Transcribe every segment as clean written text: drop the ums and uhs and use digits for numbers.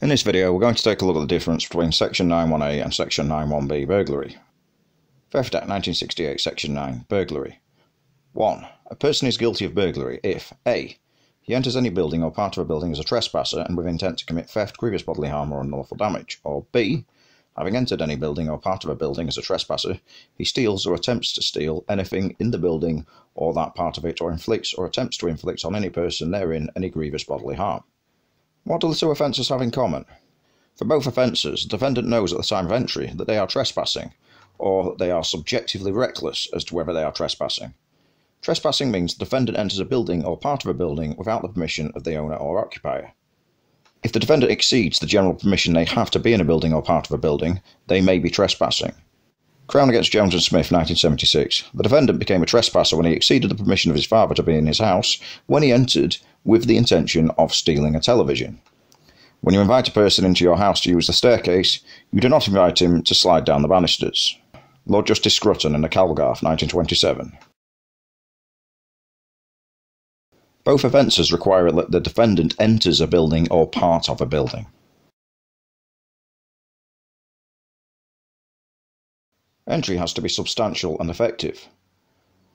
In this video, we're going to take a look at the difference between Section 9(1)A and Section 9(1)B burglary. Theft Act 1968, Section 9, burglary. 1. A person is guilty of burglary if A. He enters any building or part of a building as a trespasser and with intent to commit theft, grievous bodily harm or unlawful damage, or B. Having entered any building or part of a building as a trespasser, he steals or attempts to steal anything in the building or that part of it, or inflicts or attempts to inflict on any person therein any grievous bodily harm. What do the two offences have in common? For both offences, the defendant knows at the time of entry that they are trespassing, or that they are subjectively reckless as to whether they are trespassing. Trespassing means the defendant enters a building or part of a building without the permission of the owner or occupier. If the defendant exceeds the general permission they have to be in a building or part of a building, they may be trespassing. Crown against Jones and Smith, 1976. The defendant became a trespasser when he exceeded the permission of his father to be in his house when he entered with the intention of stealing a television. When you invite a person into your house to use the staircase, you do not invite him to slide down the banisters. Lord Justice Scrutton in the Calgarth, 1927. Both offences require that the defendant enters a building or part of a building. Entry has to be substantial and effective.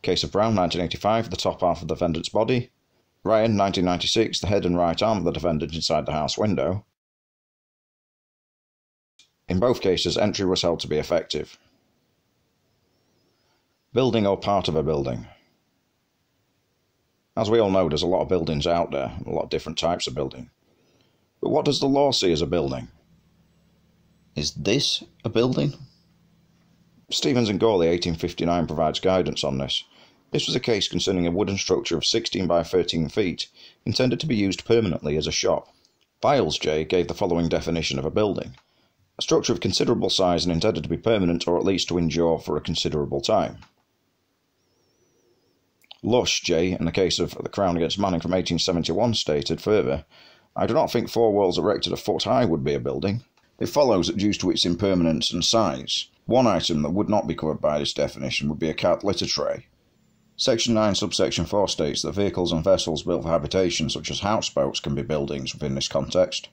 Case of Brown, 1985, the top half of the defendant's body. Ryan, 1996, the head and right arm of the defendant inside the house window. In both cases, entry was held to be effective. Building or part of a building. As we all know, there's a lot of buildings out there, a lot of different types of building. But what does the law see as a building? Is this a building? Stevens and Gawley, 1859, provides guidance on this. This was a case concerning a wooden structure of 16 by 13 feet, intended to be used permanently as a shop. Biles J. gave the following definition of a building: a structure of considerable size and intended to be permanent or at least to endure for a considerable time. Lush J. in the case of the Crown against Manning from 1871 stated further, I do not think 4 walls erected a foot high would be a building. It follows that due to its impermanence and size, one item that would not be covered by this definition would be a cat litter tray. Section 9 subsection 4 states that vehicles and vessels built for habitation such as houseboats can be buildings within this context.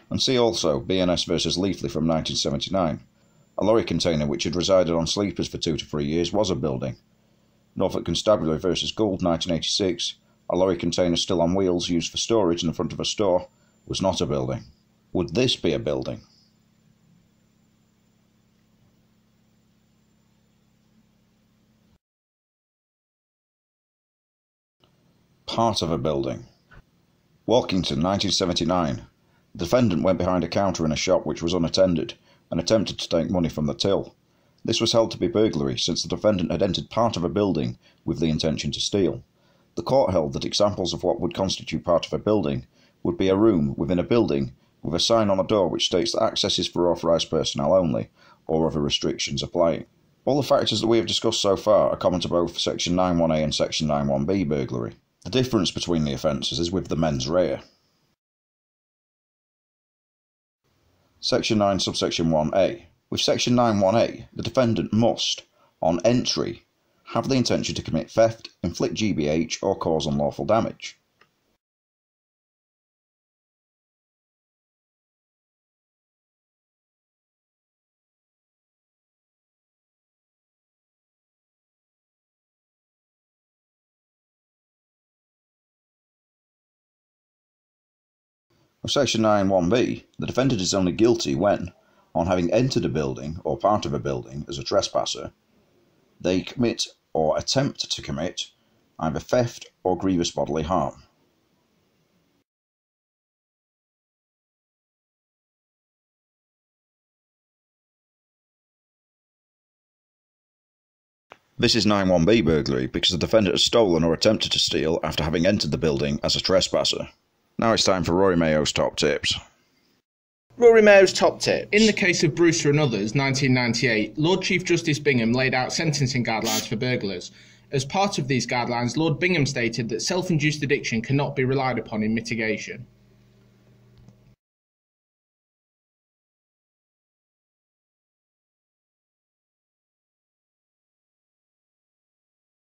And see also BNS versus Leafley from 1979. A lorry container which had resided on sleepers for 2 to 3 years was a building. Norfolk Constabulary versus Gould, 1986. A lorry container still on wheels used for storage in the front of a store was not a building. Would this be a building? Part of a building. Walkington, 1979. The defendant went behind a counter in a shop which was unattended and attempted to take money from the till. This was held to be burglary, since the defendant had entered part of a building with the intention to steal. The court held that examples of what would constitute part of a building would be a room within a building with a sign on the door which states that access is for authorised personnel only, or other restrictions applying. All the factors that we have discussed so far are common to both Section 9(1)A and Section 9(1)B burglary. The difference between the offences is with the mens rea. Section 9 subsection 1A. With Section 9(1)A, the defendant must, on entry, have the intention to commit theft, inflict GBH, or cause unlawful damage. With Section 9(1)B, the defendant is only guilty when, on having entered a building or part of a building as a trespasser, they commit or attempt to commit either theft or grievous bodily harm. This is 9(1)B burglary because the defendant has stolen or attempted to steal after having entered the building as a trespasser. Now it's time for Rory Mayo's top tips. Rory Mayo's top tip. In the case of Brewster and others, 1998, Lord Chief Justice Bingham laid out sentencing guidelines for burglars. As part of these guidelines, Lord Bingham stated that self-induced addiction cannot be relied upon in mitigation.